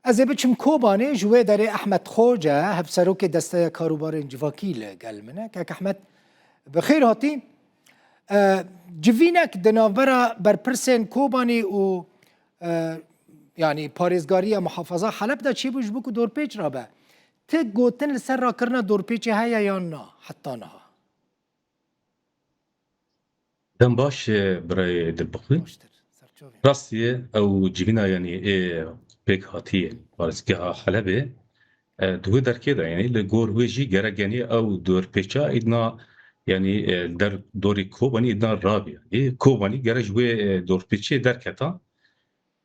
از بچم کوبانه جوه داره احمد خوجه هفسرو که دسته کاروبار انجواکی لگل منه که احمد بخیر هاتی جوینک دنابرا برپرسن کوبانی و يعني پارێزگاری محافظه حلب دا چی بوش بکو دور پیچ را به ته گوتن لسر را کرنا دور پیچ هیا یا نه حتی نه دم باش برای دلبخوی راستیه او جیبینا یعنی پیک هاتیه پارێزگا حلبه دوی درکه دا یعنی لگور ویجی گرگانی او دور پیچا ایدنا yani در دوری کوبانی ایدنا رابیه کوبانی گرج وی دور پیچه درکتا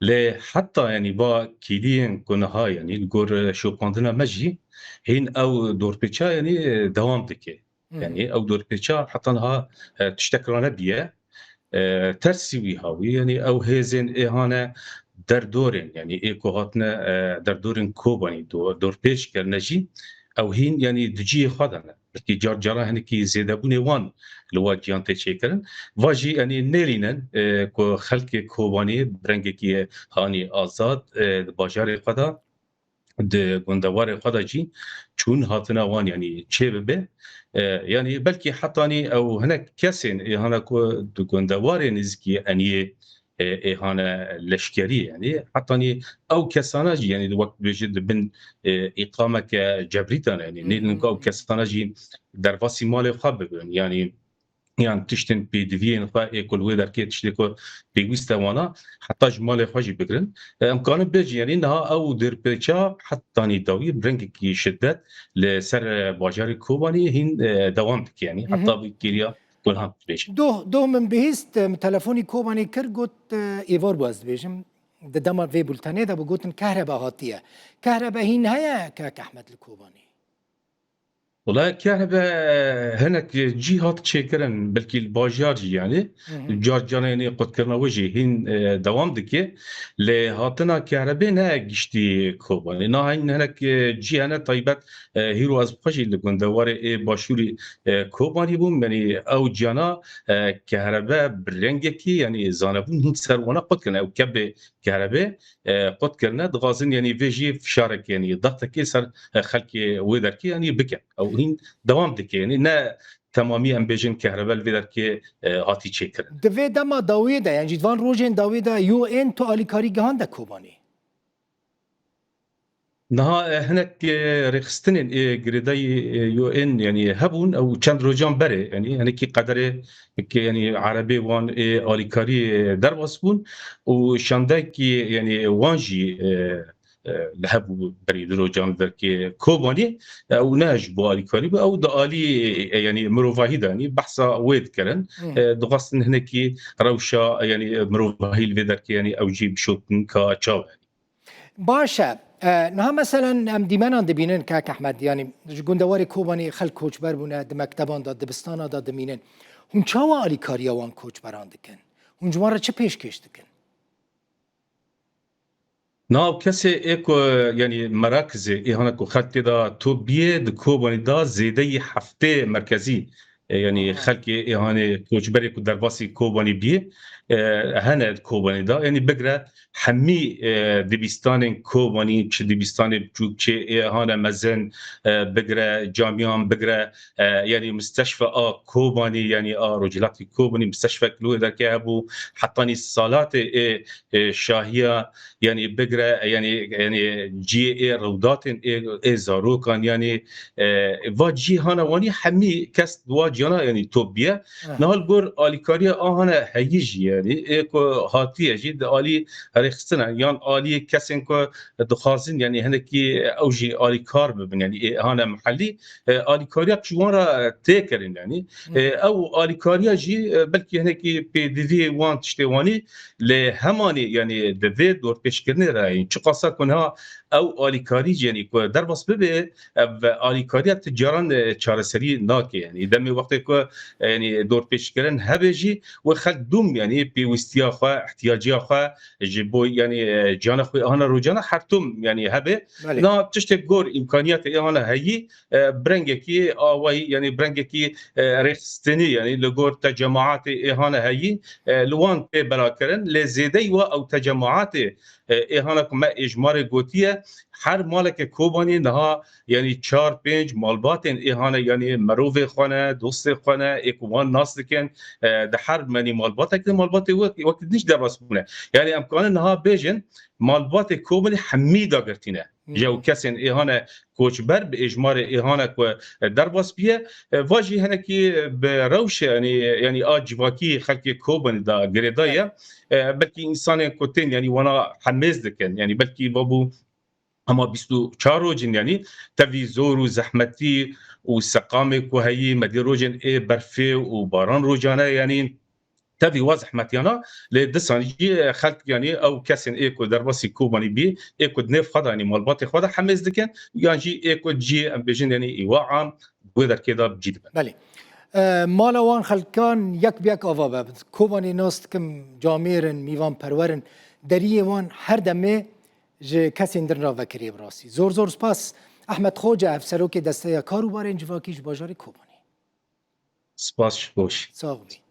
ل حتى يعني با كيدين كونها يعني الجور شو باندنا مجي هين او دور بيتشا يعني دوام دكي يعني او دور بيتشا حتى انها تشتكرنا بيه ترسوي هاوي يعني او هيزن اهانه در دورين يعني ايكو هاتنا در دورين كوباني دور بيش كرنجي او هين يعني دجي خدنا بلكي جار جارا هنكي زيدابوني وان لو جيانتي شيكرن واجي يعني نيرينن كو خلق كوباني برنگكي هاني آزاد باجار خدا د گوندوار خدا جي چون هاتنا وان يعني چه به يعني بلكي حتاني او هناك كسين هنا كو گوندوار نزكي اني اهانه لشکری يعني حتى او كساناجي يعني وقت بيجد بن اقامه كجبريتان يعني نيلنكو او كساناجي درفاسي مال خاب يعني تشتن بي ديفين خا كل ويدر كي تشتكو بيغوستا وانا حتى جمال خاجي بكرن امكان بيجي يعني انها او دير بيتشا حتى داوي برنك كي شدت لسر باجار كوباني هين دوام يعني حتى بكيريا كلها بيجي دو من بهست تلفوني كوباني كرغوت ايفور باز بيجم دما في بولتاني دا بغوتن كهرباء هاتيه كهرباء هين هيا كاك احمد الكوباني والله كهرباء هناك جهات تشكرن بلكي الباجار يعني الجار جانا يعني قد كرنا وجه هين دوام دكي لهاتنا كهرباء نا جشتي كوباني نا هين هناك جي انا طيبت هيرو از بخشي اللي كون دوار باشوري كوباني بوم يعني او جانا كهرباء برنجكي يعني زانبون هين سروانا قد كرنا او كب كهرباء قد كرنا دغازن يعني فيجي في شارك يعني ضغطك سر خلقي ويدركي يعني بكم او هين دوام دكي يعني نا تمامي ام بيجن كهرباء الفيدركي هاتي تشيكر دفي دما داويدا يعني جدوان روجين داويدا يو ان تو اليكاري جهاندا كوباني نها هناك رخصتن جريداي يو ان يعني هبون او چند روجان بري يعني كي قدر يعني عربي وان اليكاري درباس بون وشانداي يعني وانجي لهبو بريد روجان دركي كوباني او ناج بو اليكاري او دالي يعني مروفاهي يعني بحثا ويد كرن دغصن هناك روشا يعني مروفاهي الفيدركي يعني او جيب شوتن كا تشاو باشا نها مثلا ام ديمان دبينن كاك احمد يعني گوندوار كوباني خل کوچبر بونه د مکتبان د دبستان د دمینن هون چاوا اليكاري وان کوچبران دکن هون جماره چه پیشکش دکن ناو کسی ایکو یعنی مراکز ایهانکو خط دا تو بیه د کوبانی دا زیده هفته مرکزی يعني خلقي يعني كوجبري كو درباسي كوباني بيه هنا كوباني دا يعني بقرا حمي دبيستان كوباني تش دبيستان بجوك تش هنا مزن بقرا جامعان بقرا يعني مستشفى كوباني يعني رجلات كوباني مستشفى كلو اذا كابو حطاني الصالات شاهيه يعني بقرا يعني جي روضات زاروكان يعني واجي هنا واني حمي كاست واجينا يعني توبيا نهال جور اليكاريا هنا هيجي يعني ايكو هاتيه جد الي رخصنا يعني الي كاسنكو دخازن يعني هنكي اوجي اليكار ببن يعني هنا محلي اليكاريا جوارا تيكرن يعني او اليكاريا جي بلكي هنكي بي دي في وان تشتواني لهماني يعني دفيد دور بيشكرني راي تشقاسا كونها او اليكاري يعني دربس ببي اليكاريا تجاران چارسري ناكي يعني دمي وقت كو يعني دور بيشكرن هبجي وخلق دوم يعني بيوستيا خا احتياجيا خا جيبو يعني جانا خو انا روجانا حتم يعني هبه نا تشتي جور امكانيات انا هي برنجكي واي يعني برنجكي ريستني يعني لجور تجمعات اهانه هي لوان بلاكرن لزيدي او تجمعات ایهانا که ما اجمار گوتیه هر مالک کوبانی نها یعنی 4-5 مالبات ایهانا یعنی مروف خانه دوست خانه اکوان ناس دکن ده هر منی مالبات که مالبات وقت نیش در راست بونه یعنی امکان نها بیجن مالبات کوبانی حمیدا گرتینه جو کسین ایهانا کوچبر به اجمار ایهانا که در باس بیه واجی هنه که به روش یعنی آجواکی خلق کوبانی دا گریدایه بلکه انسان کوتین یعنی وانا حمیز دکن یعنی بلکه بابو اما 24 روزن یعنی توی زور و زحمتی و سقام کوهی مدی روزن برفه و باران روزانه یعنی تبي واضح ماتيانا لدسانجي خلق يعني او كاسن ايكو درباسي كوباني بي ايكو نيف خدا يعني مالباتي خدا حمز دكن يعني ايكو جي ام بيجن يعني ايواعا بودر كده بجيد بله مالوان خلکان یک بیک آوا بابد کوبانی ناست کم جامعرن میوان پرورن دریه وان هر دمه جه کسی اندرن را وکری براسی زور سپاس احمد خوجه افسرو که دسته کارو بار انجواکیش باجار کوبانی سپاس باش ساغ بی